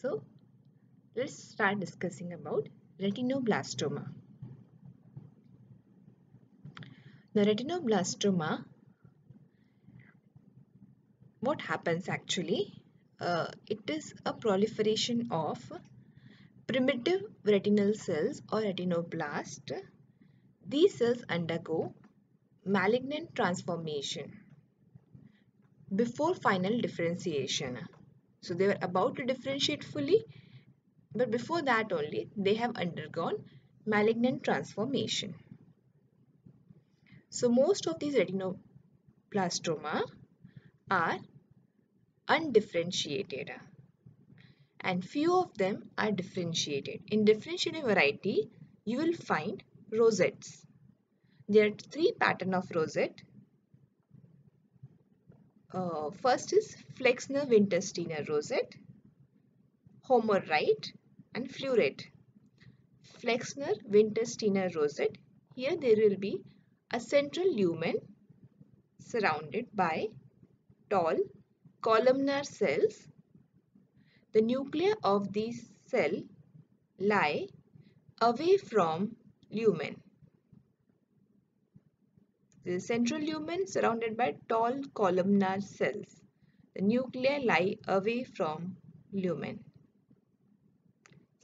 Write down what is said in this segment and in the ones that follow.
So let's start discussing about retinoblastoma. The retinoblastoma, what happens actually? It is a proliferation of primitive retinal cells or retinoblast. These cells undergo malignant transformation before final differentiation. So they were about to differentiate fully, but before that only they have undergone malignant transformation. So most of these retinoblastoma are undifferentiated and few of them are differentiated. In differentiated variety, you will find rosettes. There are three patterns of rosette. First is Flexner Wintersteiner rosette, Homerite and Fleurette. Flexner Wintersteiner rosette. Here there will be a central lumen surrounded by tall columnar cells. The nuclei of these cells lie away from lumen. The central lumen surrounded by tall columnar cells. The nuclei lie away from lumen.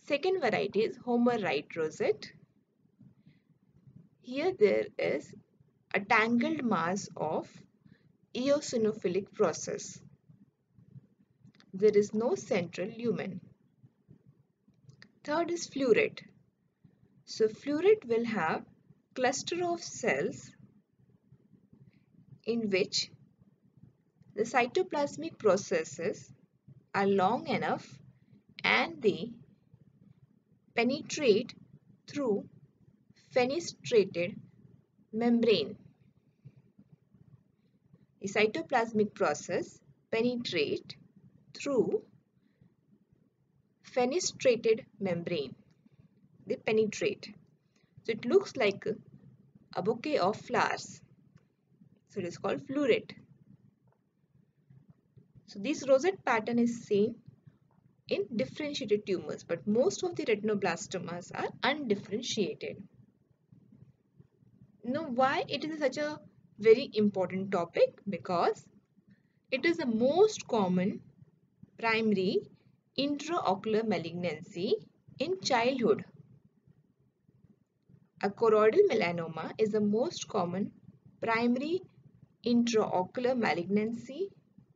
Second variety is Homerite rosette. Here there is a tangled mass of eosinophilic process. There is no central lumen. Third is Fleurette. So Fleurette will have cluster of cells in which the cytoplasmic processes are long enough and they penetrate through fenestrated membrane. The cytoplasmic process penetrate through fenestrated membrane. They penetrate. So it looks like a bouquet of flowers. So it is called Fleurette. So this rosette pattern is seen in differentiated tumors, but most of the retinoblastomas are undifferentiated. Now, why it is such a very important topic? Because it is the most common primary intraocular malignancy in childhood. A choroidal melanoma is the most common primary intraocular malignancy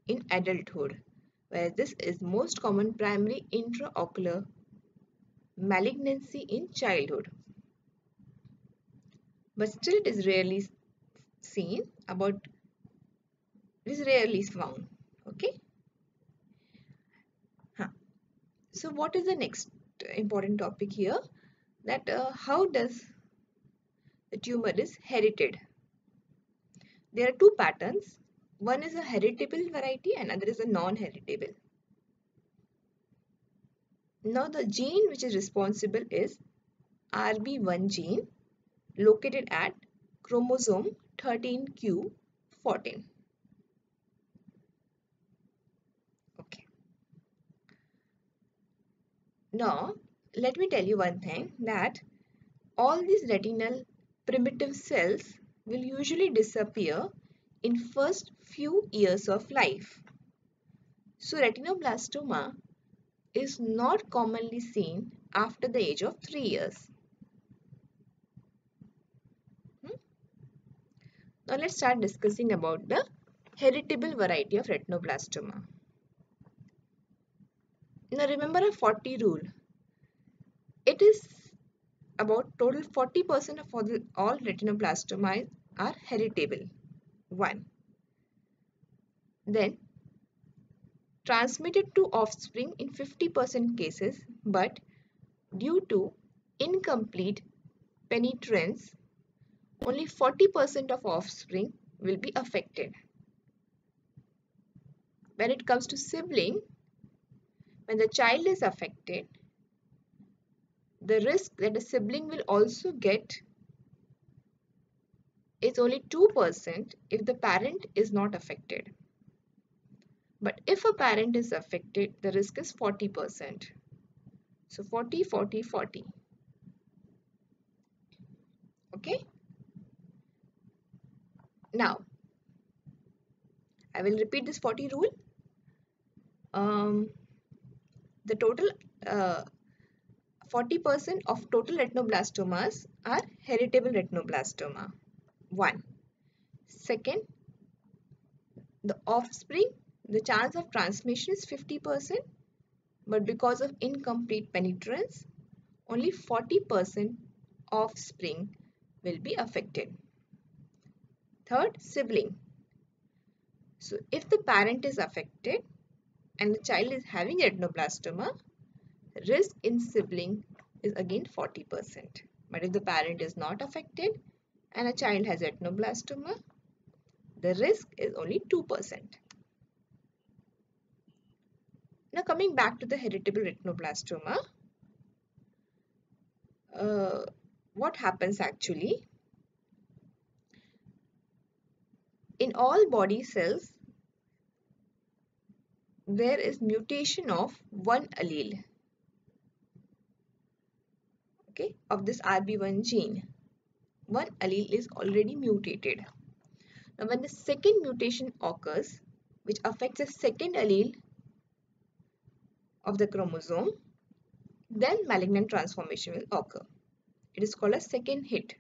in adulthood, whereas this is most common primary intraocular malignancy in childhood. But still it is rarely seen, it is rarely found. Okay. So what is the next important topic here? That how does the tumor is heredited? There are two patterns. One is a heritable variety and another is a non-heritable. Now the gene which is responsible is RB1 gene located at chromosome 13q14. Okay. Now let me tell you one thing, that all these retinal primitive cells will usually disappear in first few years of life. So retinoblastoma is not commonly seen after the age of 3 years. Now let's start discussing about the heritable variety of retinoblastoma. Now remember a 40 rule. It is about total 40% of all retinoblastoma are heritable. 1. Then transmitted to offspring in 50% cases, but due to incomplete penetrance, only 40% of offspring will be affected. When it comes to sibling, when the child is affected, the risk that a sibling will also get is only 2% if the parent is not affected. But if a parent is affected, the risk is 40%. So 40, 40, 40. Okay. Now, I will repeat this 40 rule. The total 40% of total retinoblastomas are heritable retinoblastoma. 1. Second, the offspring, the chance of transmission is 50%, but because of incomplete penetrance, only 40% offspring will be affected. Third, sibling. So if the parent is affected and the child is having retinoblastoma, risk in sibling is again 40%. But if the parent is not affected and a child has retinoblastoma, the risk is only 2%. Now coming back to the heritable retinoblastoma, what happens actually? In all body cells, there is mutation of one allele, okay, of this RB1 gene. One allele is already mutated. Now when the second mutation occurs, which affects the second allele of the chromosome, then malignant transformation will occur. It is called a second hit.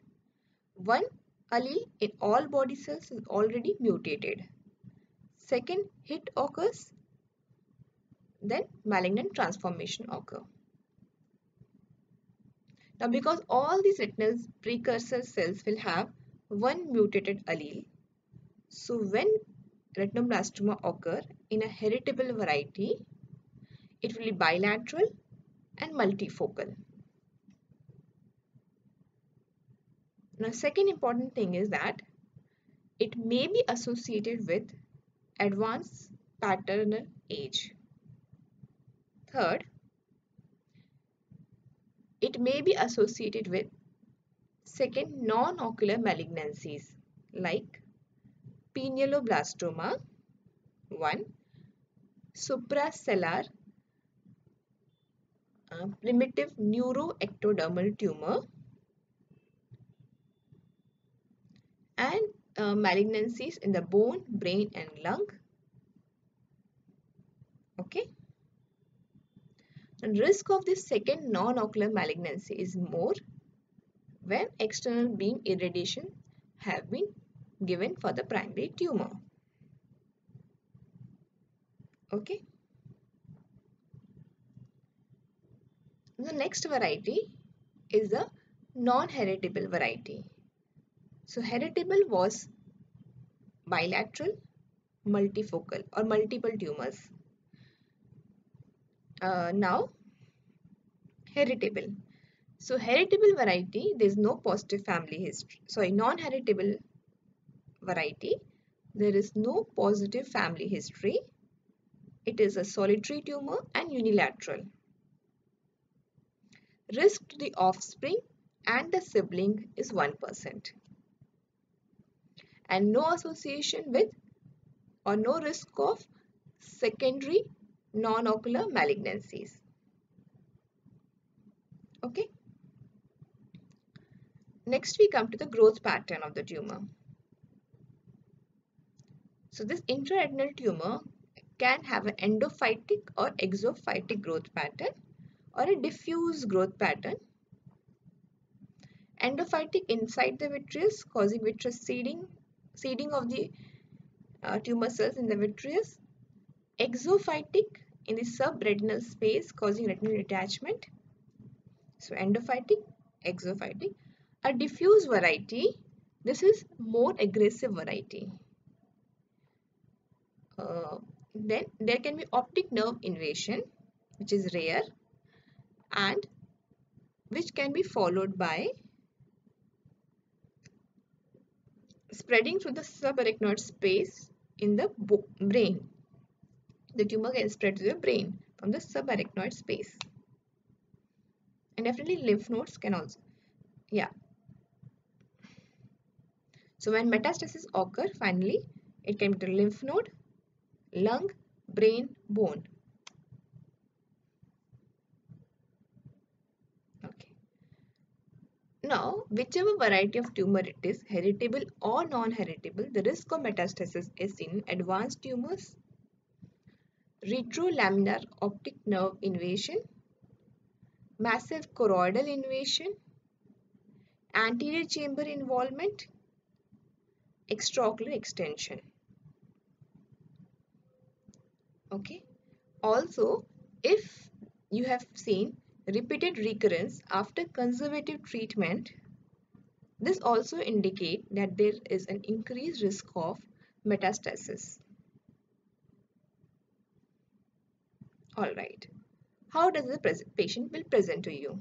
One allele in all body cells is already mutated. Second hit occurs, then malignant transformation occur. Now because all these retinal precursor cells will have one mutated allele, so when retinoblastoma occur in a heritable variety, it will be bilateral and multifocal. Now second important thing is that it may be associated with advanced paternal age. Third, it may be associated with second non-ocular malignancies like pinealoblastoma 1, suprasellar primitive neuroectodermal tumor, and malignancies in the bone, brain and lung. Okay. And risk of this second non-ocular malignancy is more when external beam irradiation have been given for the primary tumor. Okay. The next variety is the non-heritable variety. So heritable was bilateral, multifocal or multiple tumors. Now heritable. So heritable variety, there is no positive family history. Sorry, non-heritable variety, there is no positive family history. It is a solitary tumor and unilateral. Risk to the offspring and the sibling is 1%. And no association with or no risk of secondary non-ocular malignancies. Okay. Next we come to the growth pattern of the tumor. So this intraretinal tumor can have an endophytic or exophytic growth pattern or a diffuse growth pattern. Endophytic inside the vitreous causing vitreous seeding of the tumor cells in the vitreous. Exophytic in the subretinal space causing retinal detachment. So endophytic, exophytic. A diffuse variety, this is more aggressive variety. Then there can be optic nerve invasion, which is rare and which can be followed by spreading through the subarachnoid space in the brain. The tumor can spread to the brain from the subarachnoid space. And definitely lymph nodes can also. Yeah. So when metastasis occur, finally, it can be to lymph node, lung, brain, bone. Okay. Now, whichever variety of tumor it is, heritable or non-heritable, the risk of metastasis is in advanced tumors, retrolaminar optic nerve invasion, massive choroidal invasion, anterior chamber involvement, extraocular extension. Okay. Also, if you have seen repeated recurrence after conservative treatment, this also indicates that there is an increased risk of metastasis. Alright, how does the patient will present to you?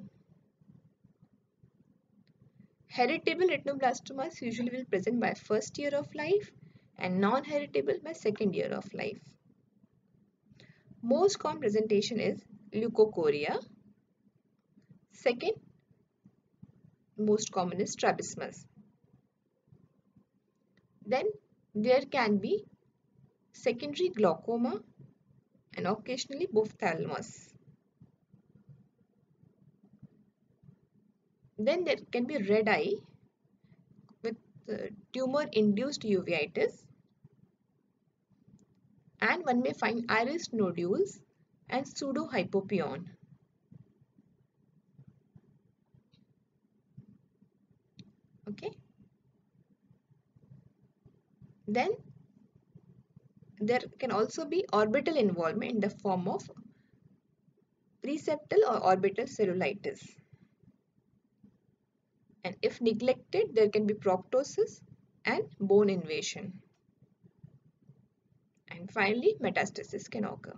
Heritable retinoblastomas usually will present by first year of life and non-heritable by second year of life. Most common presentation is leukocoria. Second most common is strabismus. Then there can be secondary glaucoma and occasionally ophthalmos. Then there can be red eye with tumor-induced uveitis, and one may find iris nodules and pseudohypopyon. Okay. Then there can also be orbital involvement in the form of preseptal or orbital cellulitis. And if neglected, there can be proptosis and bone invasion. And finally, metastasis can occur.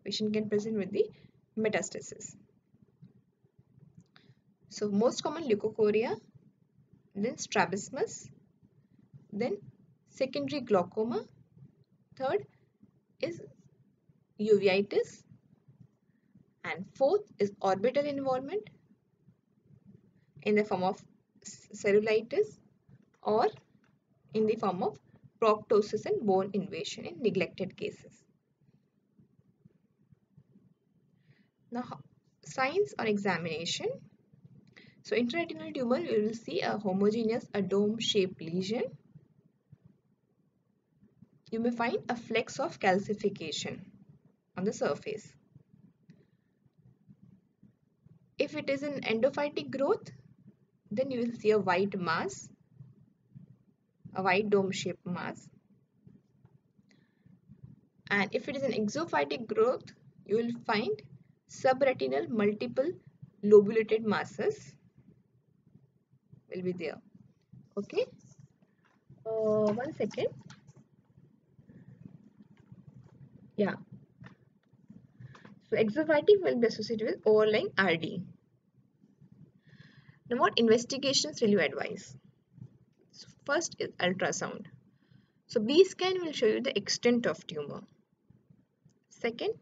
Patient can present with the metastasis. So most common leukocoria, then strabismus, then secondary glaucoma, third is uveitis, and fourth is orbital involvement in the form of cellulitis or in the form of proptosis and bone invasion in neglected cases. Now, signs on examination. So, intraretinal tumor, you will see a homogeneous, a dome-shaped lesion. You may find a flex of calcification on the surface. If it is an endophytic growth, then you will see a white mass, a white dome-shaped mass. And if it is an exophytic growth, you will find subretinal multiple lobulated masses will be there. Okay. 1 second. Yeah. So exophytic will be associated with overlying RD. Now what investigations will you advise? So first is ultrasound. So B scan will show you the extent of tumor. Second,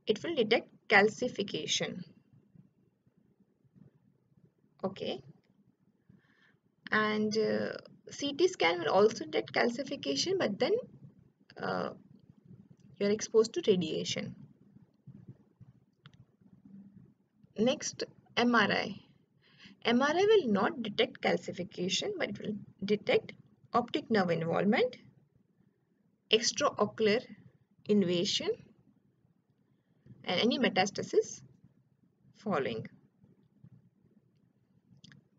it will detect calcification. Okay. And CT scan will also detect calcification, but then you are exposed to radiation. Next, MRI. MRI will not detect calcification, but it will detect optic nerve involvement, extraocular invasion, and any metastasis following.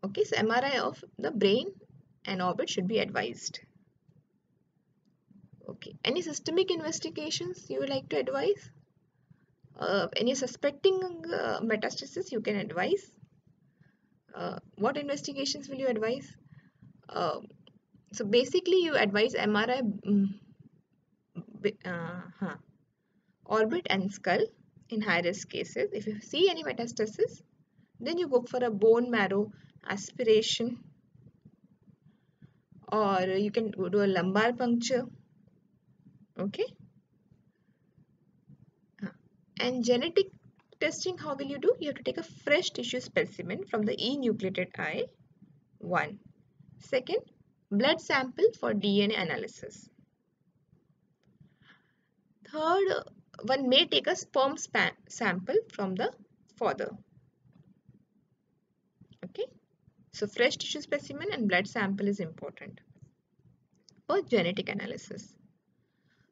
Okay, so MRI of the brain and orbit should be advised. Okay, any systemic investigations you would like to advise? Any suspecting metastasis you can advise. What investigations will you advise? So basically you advise MRI, orbit and skull in high risk cases. If you see any metastasis, then you go for a bone marrow aspiration, or you can do a lumbar puncture. Okay. And genetic testing, how will you do? You have to take a fresh tissue specimen from the enucleated eye. 1. Second, blood sample for DNA analysis. third, one may take a sperm sample from the father. Okay, so fresh tissue specimen and blood sample is important for genetic analysis.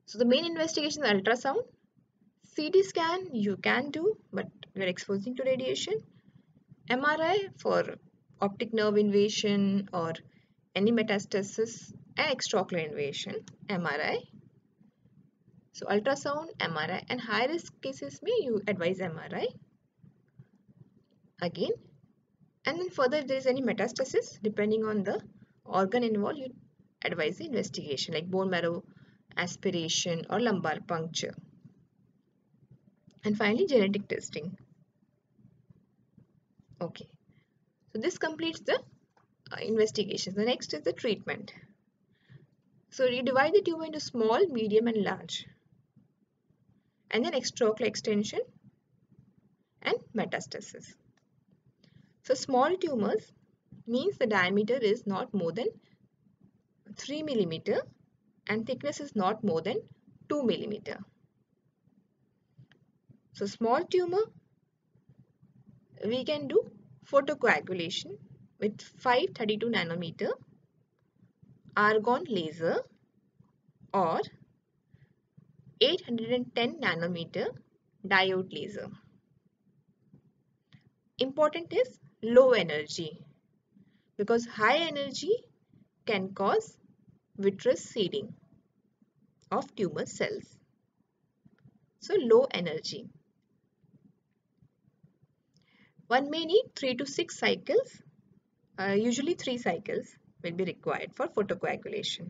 So the main investigation is ultrasound. CT scan you can do, but we're exposing to radiation. MRI for optic nerve invasion or any metastasis and extraocular invasion. MRI. So ultrasound, MRI, and high risk cases may you advise MRI again. And then further, if there is any metastasis, depending on the organ involved, you advise the investigation like bone marrow aspiration or lumbar puncture. And finally, genetic testing. Okay, so this completes the investigation. The next is the treatment. So you divide the tumor into small, medium, and large, and then extraocular extension and metastasis. So small tumors means the diameter is not more than 3 millimeter and thickness is not more than 2 millimeter. So small tumor, we can do photocoagulation with 532 nanometer argon laser or 810 nanometer diode laser. Important is low energy because high energy can cause vitreous seeding of tumor cells. So low energy. One may need 3 to 6 cycles. Usually 3 cycles will be required for photocoagulation.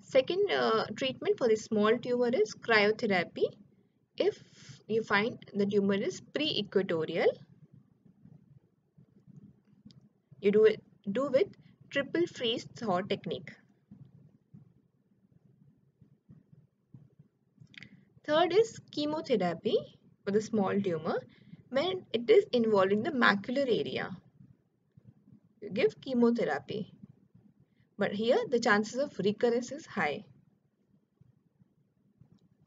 Second treatment for this small tumor is cryotherapy. If you find the tumor is pre-equatorial, you do with triple freeze thaw technique. Third is chemotherapy for the small tumor when it is involving the macular area. You give chemotherapy, but here the chances of recurrence is high.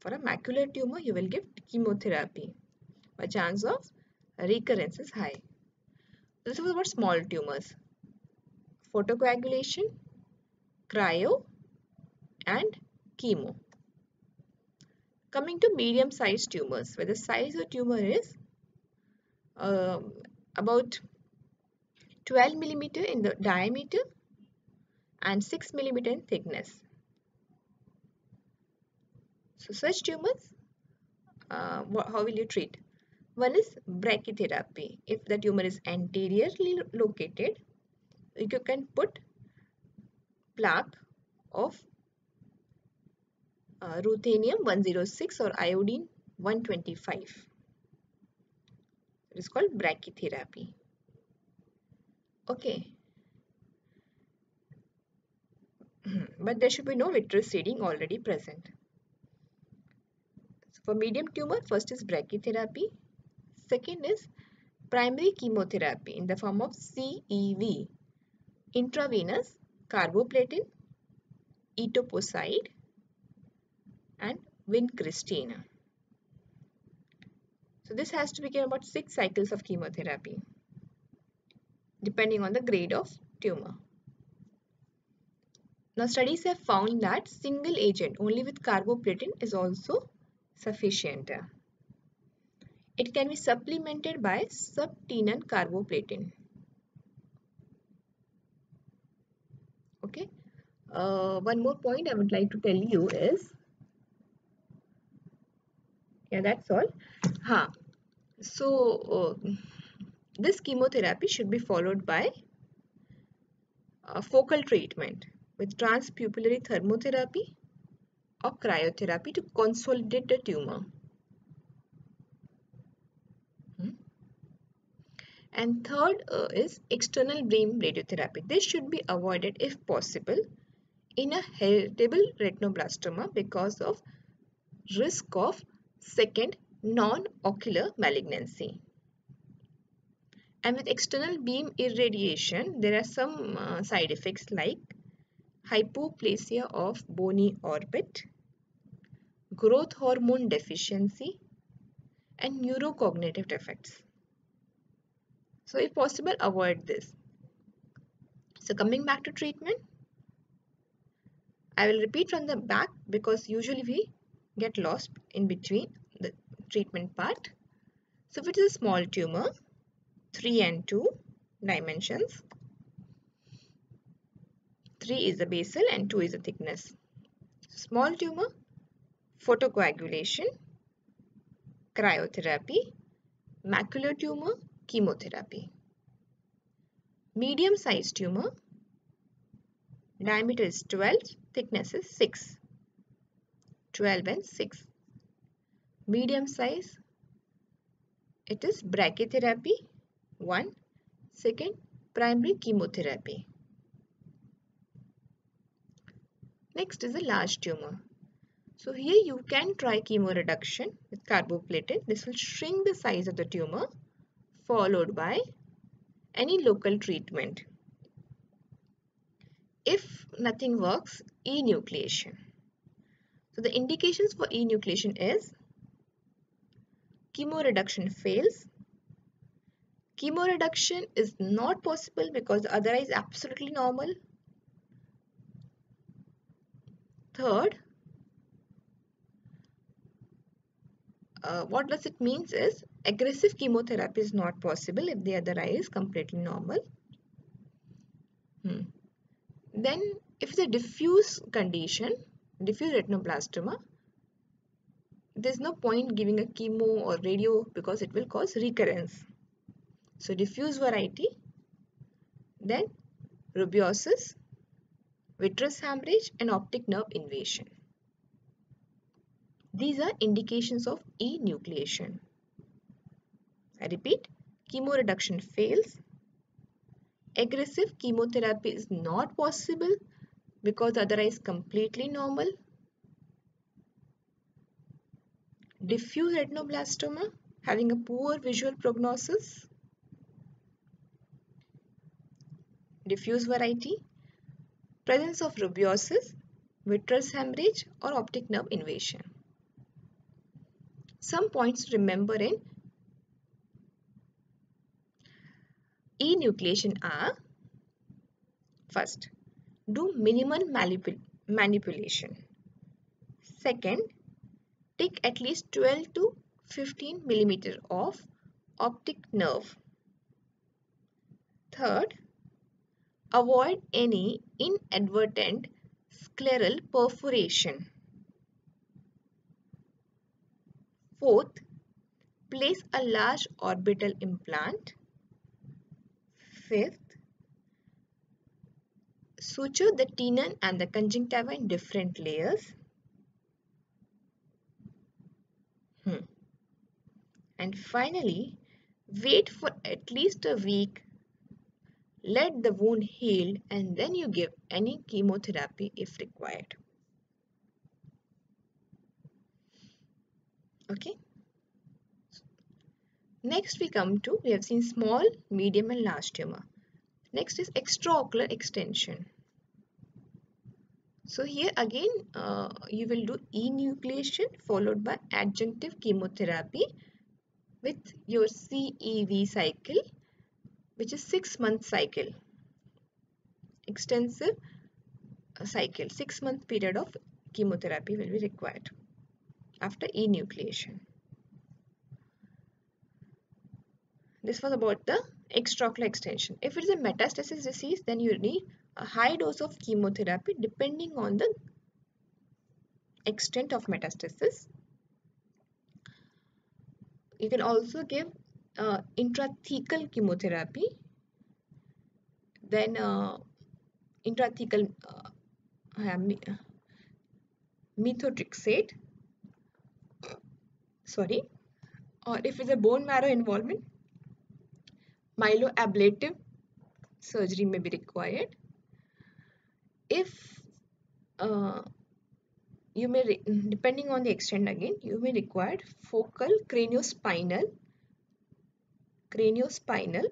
For a macular tumor, you will give chemotherapy, but chance of recurrence is high. This was about small tumors. Photocoagulation, cryo, and chemo. Coming to medium-sized tumors, where the size of tumor is about 12 millimeter in the diameter and 6 millimeter in thickness. So such tumors, how will you treat? One is brachytherapy. If the tumor is anteriorly located, you can put plaque of ruthenium 106 or iodine 125. It is called brachytherapy. Okay. But there should be no vitreous seeding already present. So for medium tumor, first is brachytherapy. Second is primary chemotherapy in the form of CEV, intravenous carboplatin, etoposide, and vincristine. So this has to be given about 6 cycles of chemotherapy, depending on the grade of tumor. Now studies have found that single agent only with carboplatin is also sufficient. It can be supplemented by subtenon carboplatin. Okay. One more point I would like to tell you is, yeah, that's all. So this chemotherapy should be followed by focal treatment with transpupillary thermotherapy or cryotherapy to consolidate the tumor. And third is external beam radiotherapy. This should be avoided if possible in a heritable retinoblastoma because of risk of second non-ocular malignancy. And with external beam irradiation, there are some side effects like hypoplasia of bony orbit, growth hormone deficiency, and neurocognitive defects. So if possible, avoid this. So coming back to treatment, I will repeat from the back because usually we get lost in between the treatment part. So if it is a small tumor, 3 and 2 dimensions, 3 is the basal and 2 is the thickness. Small tumor, photocoagulation, cryotherapy, macular tumor, chemotherapy. Medium sized tumor, diameter is 12, thickness is 6. 12 and 6. Medium size, it is brachytherapy, 1. Second, primary chemotherapy. Next is a large tumor. So here you can try chemoreduction with carboplatin. This will shrink the size of the tumor, followed by any local treatment. If nothing works, enucleation. So the indications for enucleation is chemoreduction fails. Chemoreduction is not possible because the other eye is absolutely normal. Third, what does it means is aggressive chemotherapy is not possible if the other eye is completely normal. Then if it's a diffuse condition, diffuse retinoblastoma, there's no point giving a chemo or radio because it will cause recurrence. So diffuse variety, then rubeosis, vitreous hemorrhage and optic nerve invasion. These are indications of enucleation. I repeat, chemoreduction fails. Aggressive chemotherapy is not possible because the other eye is completely normal. Diffuse retinoblastoma having a poor visual prognosis. Diffuse variety, presence of rubeosis, vitreous hemorrhage or optic nerve invasion. Some points to remember in enucleation are: first, do minimal manipulation. Second, take at least 12 to 15 millimeter of optic nerve. Third, avoid any inadvertent scleral perforation. Fourth, place a large orbital implant. Fifth, suture the tenon and the conjunctiva in different layers. And finally, wait for at least a week. Let the wound heal and then you give any chemotherapy if required. Okay. Next we have seen small, medium and large tumor. Next is extraocular extension. So here again you will do enucleation followed by adjunctive chemotherapy with your CEV cycle, which is 6-month cycle. Extensive cycle, 6-month period of chemotherapy will be required after enucleation. This was about the extraocular extension. If it is a metastasis disease, then you need a high dose of chemotherapy depending on the extent of metastasis. You can also give intrathecal chemotherapy, then intrathecal methotrexate, or if it's a bone marrow involvement, myeloablative surgery may be required. If you may, depending on the extent again, you may require focal craniospinal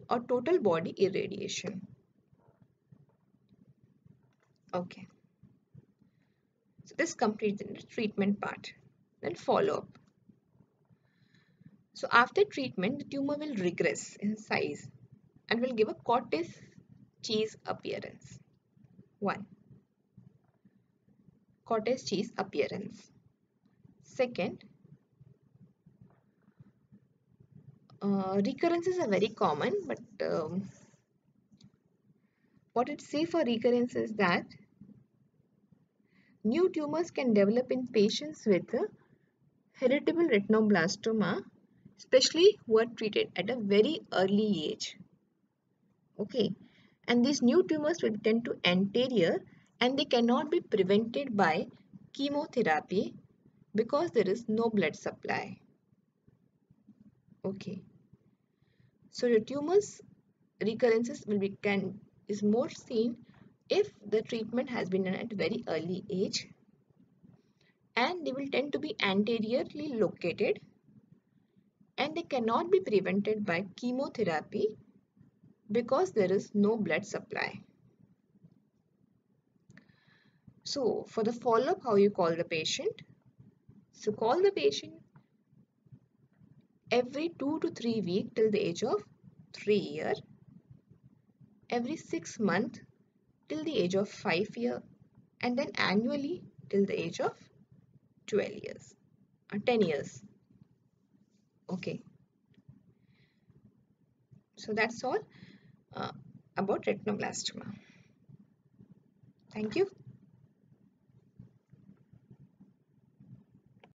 or total body irradiation. Okay. So this completes the treatment part. Then follow-up. So after treatment, the tumor will regress in size and will give a cottage cheese appearance. 1. Cottage cheese appearance. Second, recurrences are very common, but what it says for recurrence is that new tumors can develop in patients with heritable retinoblastoma, especially who are treated at a very early age. Okay, and these new tumors will tend to anterior and they cannot be prevented by chemotherapy because there is no blood supply. Okay, so the tumors recurrences is more seen if the treatment has been done at very early age, and they will tend to be anteriorly located and they cannot be prevented by chemotherapy because there is no blood supply. So for the follow-up, how you call the patient? So call the patient every 2 to 3 weeks till the age of 3 year, every 6 months till the age of 5 year, and then annually till the age of 12 years or 10 years. Okay, so that's all about retinoblastoma. Thank you.